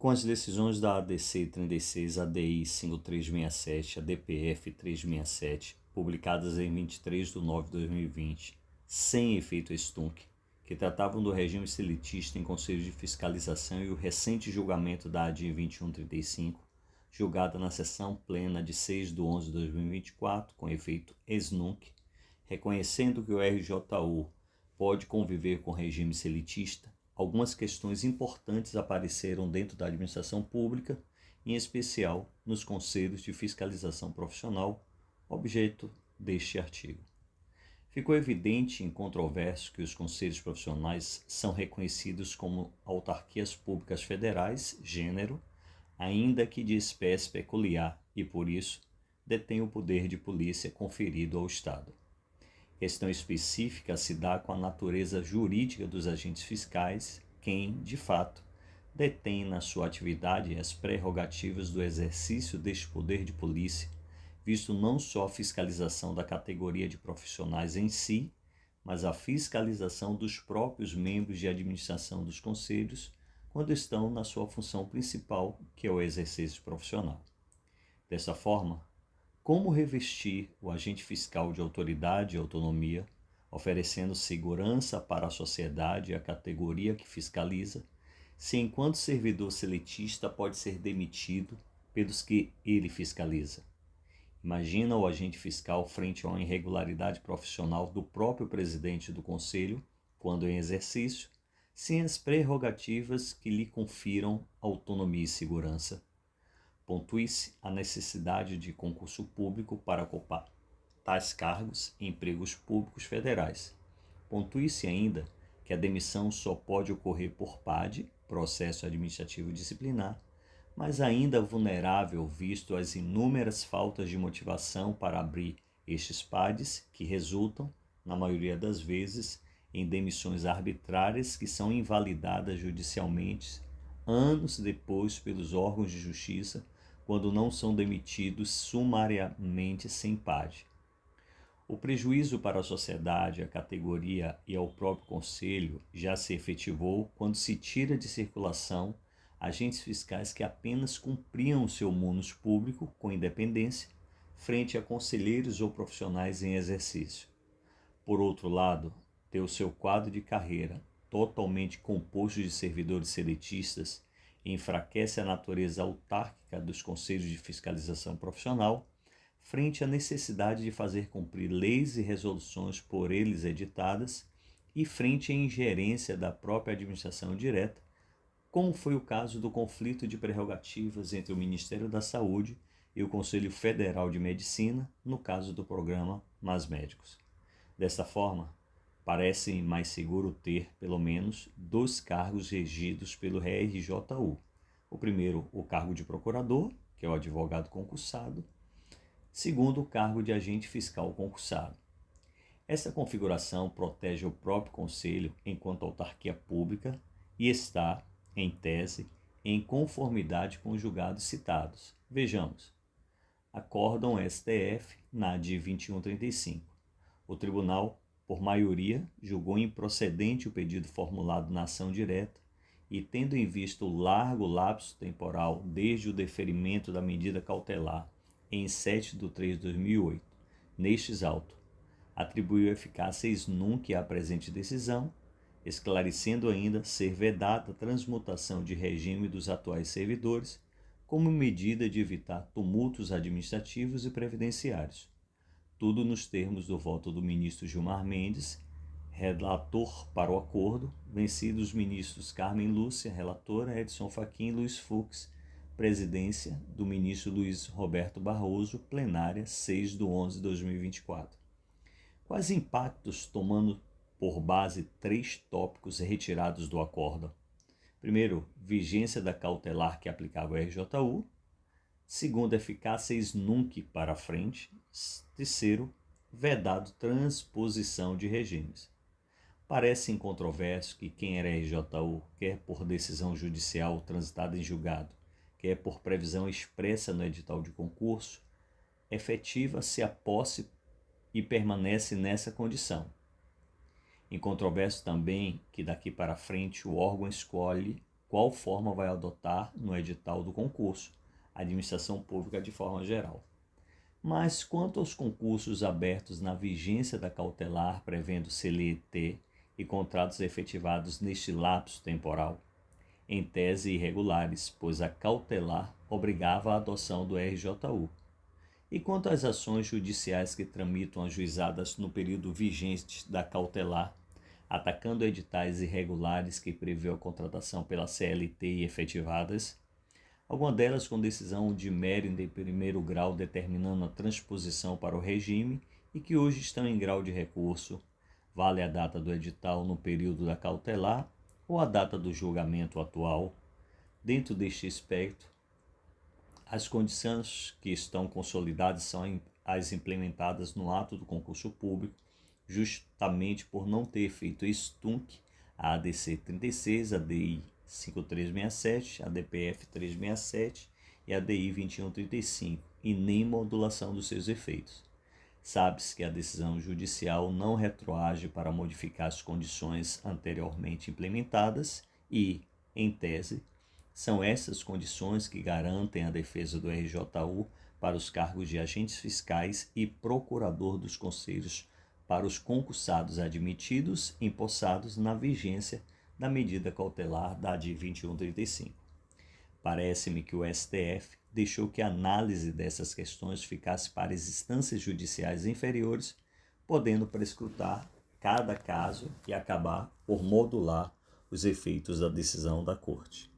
Com as decisões da ADC 36, ADI 5367, ADPF 367, publicadas em 23/9/2020, sem efeito Stunk, que tratavam do regime seletista em conselhos de fiscalização, e o recente julgamento da ADI 2135, julgada na sessão plena de 6/11/2024, com efeito Stunk, reconhecendo que o RJU pode conviver com o regime seletista, algumas questões importantes apareceram dentro da administração pública, em especial nos conselhos de fiscalização profissional, objeto deste artigo. Ficou evidente e incontroverso que os conselhos profissionais são reconhecidos como autarquias públicas federais, gênero, ainda que de espécie peculiar, e por isso detêm o poder de polícia conferido ao Estado. Questão específica se dá com a natureza jurídica dos agentes fiscais, quem, de fato, detém na sua atividade as prerrogativas do exercício deste poder de polícia, visto não só a fiscalização da categoria de profissionais em si, mas a fiscalização dos próprios membros de administração dos conselhos, quando estão na sua função principal, que é o exercício profissional. Dessa forma, como revestir o agente fiscal de autoridade e autonomia, oferecendo segurança para a sociedade e a categoria que fiscaliza, se enquanto servidor seletista pode ser demitido pelos que ele fiscaliza? Imagina o agente fiscal frente a uma irregularidade profissional do próprio presidente do conselho, quando em exercício, sem as prerrogativas que lhe confiram autonomia e segurança. Pontue-se a necessidade de concurso público para ocupar tais cargos em empregos públicos federais. Pontue-se ainda que a demissão só pode ocorrer por PAD, processo administrativo disciplinar, mas ainda vulnerável visto as inúmeras faltas de motivação para abrir estes PADs, que resultam, na maioria das vezes, em demissões arbitrárias que são invalidadas judicialmente anos depois pelos órgãos de justiça, quando não são demitidos sumariamente sem PAD. O prejuízo para a sociedade, a categoria e ao próprio Conselho já se efetivou quando se tira de circulação agentes fiscais que apenas cumpriam o seu munus público com independência frente a conselheiros ou profissionais em exercício. Por outro lado, ter o seu quadro de carreira totalmente composto de servidores seletistas enfraquece a natureza autárquica dos conselhos de fiscalização profissional frente à necessidade de fazer cumprir leis e resoluções por eles editadas e frente à ingerência da própria administração direta, como foi o caso do conflito de prerrogativas entre o Ministério da Saúde e o Conselho Federal de Medicina, no caso do programa Mais Médicos. Desta forma, parece mais seguro ter, pelo menos, 2 cargos regidos pelo RJU. O primeiro, o cargo de procurador, que é o advogado concursado. Segundo, o cargo de agente fiscal concursado. Essa configuração protege o próprio Conselho enquanto autarquia pública e está, em tese, em conformidade com os julgados citados. Vejamos. Acórdão STF na ADI 2135. O Tribunal, por maioria, julgou improcedente o pedido formulado na ação direta e, tendo em vista o largo lapso temporal desde o deferimento da medida cautelar em 7/3/2008, nestes autos, atribuiu eficácia ex nunc à presente decisão, esclarecendo ainda ser vedada a transmutação de regime dos atuais servidores como medida de evitar tumultos administrativos e previdenciários. Tudo nos termos do voto do ministro Gilmar Mendes, relator para o acordo, vencidos os ministros Carmen Lúcia, relatora, Edson Fachin e Luiz Fux, presidência do ministro Luiz Roberto Barroso, plenária 6/11/2024. Quais impactos, tomando por base 3 tópicos retirados do acordo? Primeiro, vigência da cautelar que aplicava o RJU. Segundo, eficácia ex nunc para frente. Terceiro, vedado transposição de regimes. Parece incontroverso que quem era RJU, quer por decisão judicial transitada em julgado, quer por previsão expressa no edital de concurso, efetiva-se a posse e permanece nessa condição. Incontroverso também que daqui para frente o órgão escolhe qual forma vai adotar no edital do concurso, a administração pública de forma geral. Mas quanto aos concursos abertos na vigência da cautelar, prevendo CLT e contratos efetivados neste lapso temporal, em tese irregulares, pois a cautelar obrigava a adoção do RJU. E quanto às ações judiciais que tramitam ajuizadas no período vigente da cautelar, atacando editais irregulares que prevê a contratação pela CLT e efetivadas, algumas delas com decisão de mérito em primeiro grau determinando a transposição para o regime e que hoje estão em grau de recurso, vale a data do edital no período da cautelar ou a data do julgamento atual. Dentro deste espectro, as condições que estão consolidadas são as implementadas no ato do concurso público, justamente por não ter feito extunc a ADC 36, a DI 5367, a DPF 367 e a DI 2135, e nem modulação dos seus efeitos. Sabe-se que a decisão judicial não retroage para modificar as condições anteriormente implementadas e, em tese, são essas condições que garantem a defesa do RJU para os cargos de agentes fiscais e procurador dos conselhos para os concursados admitidos e empossados na vigência da medida cautelar da ADI 2135. Parece-me que o STF deixou que a análise dessas questões ficasse para as instâncias judiciais inferiores, podendo prescrutar cada caso e acabar por modular os efeitos da decisão da Corte.